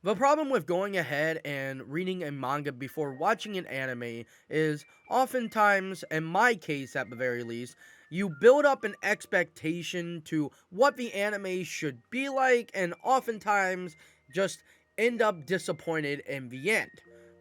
The problem with going ahead and reading a manga before watching an anime is oftentimes, in my case at the very least, you build up an expectation to what the anime should be like, and oftentimes just end up disappointed in the end.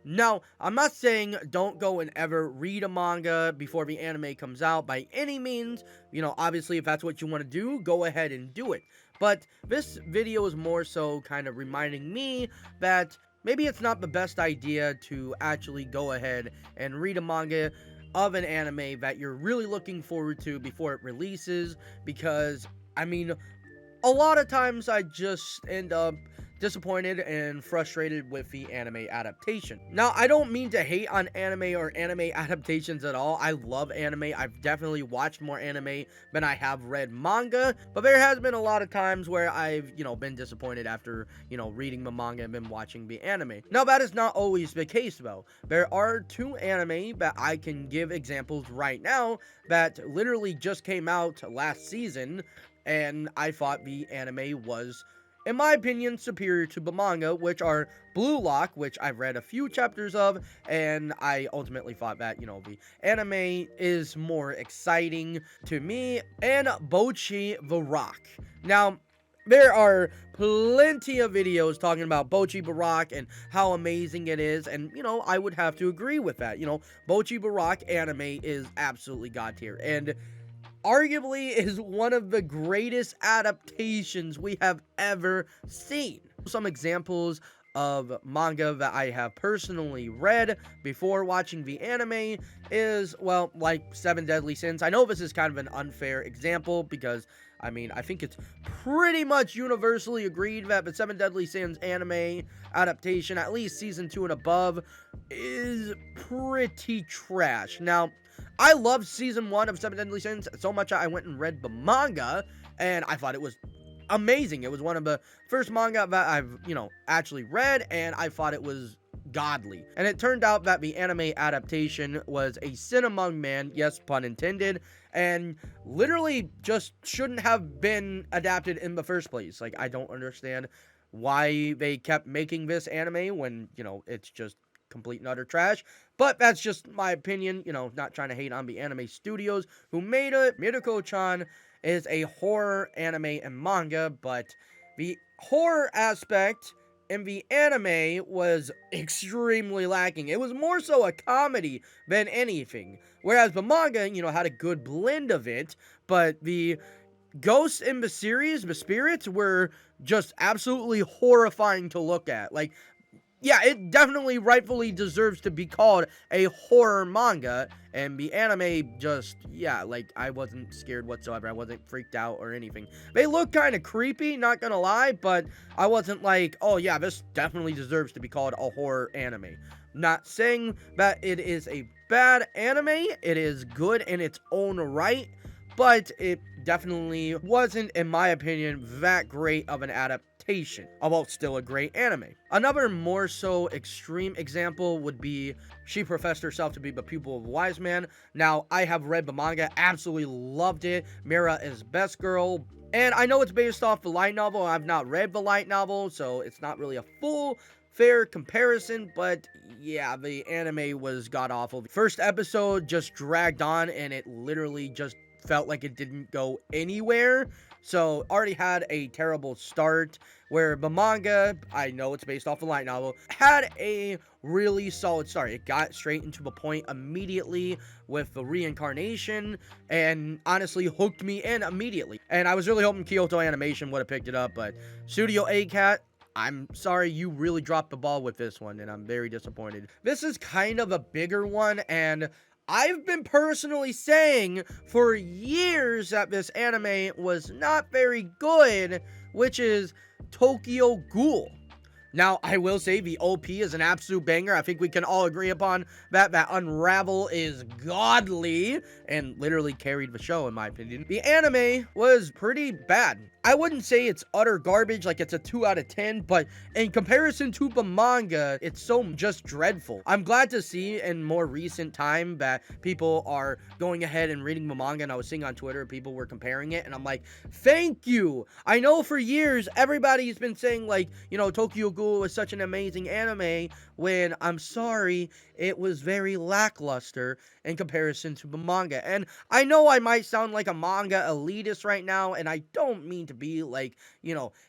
Now, I'm not saying don't go and ever read a manga before the anime comes out by any means. Obviously, if that's what you want to do, go ahead and do it. But this video is more so kind of reminding me that maybe it's not the best idea to actually go ahead and read a manga of an anime that you're really looking forward to before it releases, because, I mean, a lot of times I just end up disappointed and frustrated with the anime adaptation. Now, I don't mean to hate on anime or anime adaptations at all. I love anime. I've definitely watched more anime than I have read manga, but there has been a lot of times where I've, been disappointed after, reading the manga and been watching the anime. Now, that is not always the case, though. There are two anime that I can give examples right now that literally just came out last season, and I thought the anime was, in my opinion, superior to the manga, which are Blue Lock, which I've read a few chapters of, and I ultimately thought that, the anime is more exciting to me, and Bocchi the Rock. Now, there are plenty of videos talking about Bocchi the Rock and how amazing it is, and, I would have to agree with that. Bocchi the Rock anime is absolutely god tier, and arguably is one of the greatest adaptations we have ever seen. Some examples of manga that I have personally read before watching the anime is, well, like Seven Deadly Sins. I know this is kind of an unfair example because, I think it's pretty much universally agreed that the Seven Deadly Sins anime adaptation, at least season 2 and above, is pretty trash. Now, I loved season 1 of Seven Deadly Sins so much I went and read the manga, and I thought it was amazing. It was one of the first manga that I've, actually read, and I thought it was godly. And it turned out that the anime adaptation was a sin among man, yes, pun intended, and literally just shouldn't have been adapted in the first place. Like, I don't understand why they kept making this anime when, it's just complete and utter trash. But that's just my opinion, not trying to hate on the anime studios who made it. Mieruko Chan is a horror anime and manga, but the horror aspect in the anime was extremely lacking. It was more so a comedy than anything, whereas the manga, had a good blend of it, but the ghosts in the series, the spirits, were just absolutely horrifying to look at. Like, yeah, it definitely rightfully deserves to be called a horror manga, and the anime just, yeah, like, I wasn't scared whatsoever. I wasn't freaked out or anything. They look kind of creepy, not gonna lie, but I wasn't like, oh yeah, this definitely deserves to be called a horror anime. Not saying that it is a bad anime, it is good in its own right, but it definitely wasn't, in my opinion, that great of an adaptation, although still a great anime. Another more so extreme example would be she professed herself to be the pupil of Wiseman. Now, I have read the manga, absolutely loved it. Mira is best girl, and I know it's based off the light novel. I've not read the light novel, so it's not really a full fair comparison, but yeah, the anime was god-awful. The first episode just dragged on, and it literally just felt like it didn't go anywhere. So already had a terrible start, where the manga, I know it's based off a light novel, had a really solid start. It got straight into the point immediately with the reincarnation, and honestly hooked me in immediately. And I was really hoping Kyoto Animation would have picked it up, but Studio A-Cat, I'm sorry, you really dropped the ball with this one, and I'm very disappointed. This is kind of a bigger one, and I've been personally saying for years that this anime was not very good, which is Tokyo Ghoul. Now, I will say the OP is an absolute banger. I think we can all agree upon that. That Unravel is godly and literally carried the show, in my opinion. The anime was pretty bad. I wouldn't say it's utter garbage, like it's a 2 out of 10, but in comparison to the manga, it's so just dreadful. I'm glad to see in more recent time that people are going ahead and reading the manga, and I was seeing on Twitter people were comparing it, and I'm like, thank you. I know for years everybody's been saying like, Tokyo Ghoul was such an amazing anime, when I'm sorry, it was very lackluster in comparison to the manga. And I know I might sound like a manga elitist right now, and I don't mean to be like,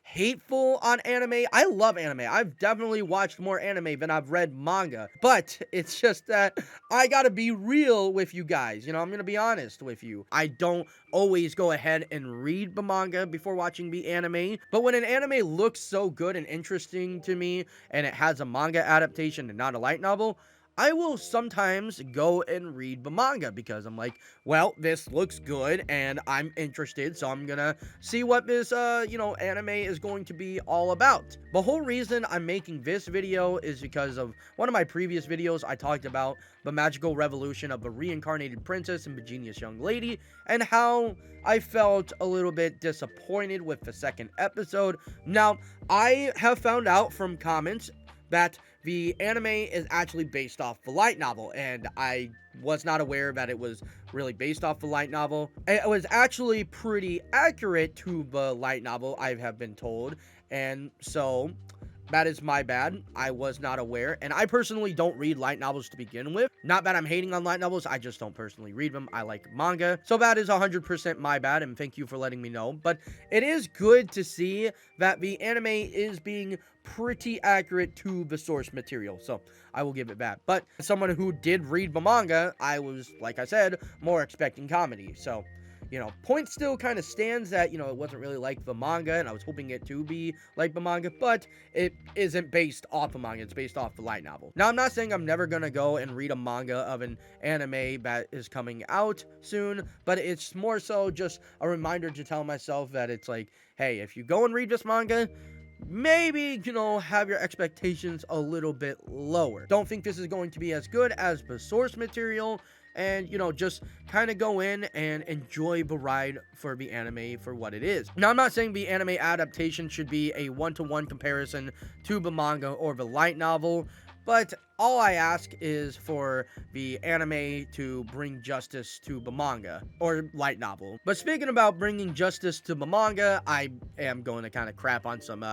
hateful on anime. I love anime. I've definitely watched more anime than I've read manga. But it's just that I gotta be real with you guys. I'm gonna be honest with you. I don't always go ahead and read the manga before watching the anime. But when an anime looks so good and interesting to me, and it has a manga adaptation and not a light novel, I will sometimes go and read the manga because I'm like, well, this looks good and I'm interested, so I'm gonna see what this, anime is going to be all about. The whole reason I'm making this video is because of one of my previous videos. I talked about the magical revolution of the reincarnated princess and the genius young lady, and how I felt a little bit disappointed with the second episode. Now, I have found out from comments that the anime is actually based off the light novel, and I was not aware that it was really based off the light novel. It was actually pretty accurate to the light novel, I have been told, and so that is my bad. I was not aware, and I personally don't read light novels to begin with. Not that I'm hating on light novels, I just don't personally read them. I like manga, so that is 100% my bad, and thank you for letting me know. But it is good to see that the anime is being pretty accurate to the source material, so I will give it that. But as someone who did read the manga, I was, like I said, more expecting comedy, so point still kind of stands that, it wasn't really like the manga, and I was hoping it to be like the manga, but it isn't based off the manga, it's based off the light novel. Now, I'm not saying I'm never gonna go and read a manga of an anime that is coming out soon, but it's more so just a reminder to tell myself that it's like, hey, if you go and read this manga, maybe, have your expectations a little bit lower. Don't think this is going to be as good as the source material, and, just kind of go in and enjoy the ride for the anime for what it is. Now, I'm not saying the anime adaptation should be a one-to-one comparison to the manga or the light novel, but all I ask is for the anime to bring justice to the manga, or light novel. But speaking about bringing justice to the manga, I am going to kind of crap on some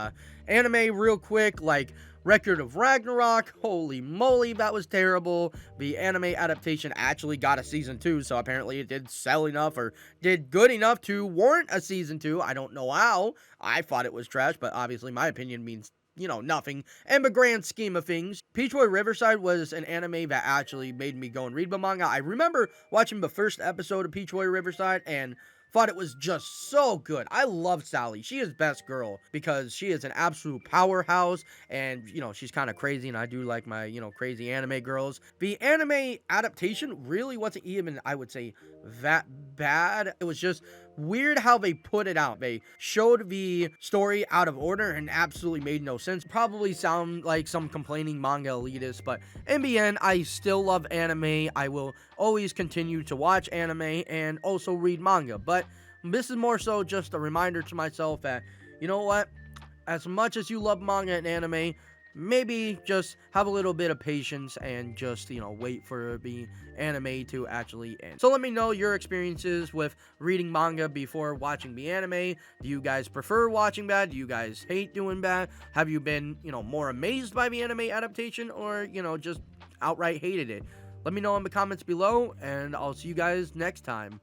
anime real quick, like Record of Ragnarok. Holy moly, that was terrible. The anime adaptation actually got a season 2, so apparently it did sell enough, or did good enough to warrant a season 2. I don't know how. I thought it was trash, but obviously my opinion means nothing in the grand scheme of things. Peach Boy Riverside was an anime that actually made me go and read the manga. I remember watching the first episode of Peach Boy Riverside and thought it was just so good. I love Sally. She is best girl because she is an absolute powerhouse, and she's kind of crazy, and I do like my crazy anime girls. The anime adaptation really wasn't even, I would say, that bad. It was just weird how they put it out. They showed the story out of order and absolutely made no sense. Probably sound like some complaining manga elitist, but in the end, I still love anime. I will always continue to watch anime and also read manga, but this is more so just a reminder to myself that, you know what, as much as you love manga and anime, maybe just have a little bit of patience and just, wait for the anime to actually end. So let me know your experiences with reading manga before watching the anime. Do you guys prefer watching that? Do you guys hate doing that? Have you been, more amazed by the anime adaptation, or, just outright hated it? Let me know in the comments below, and I'll see you guys next time.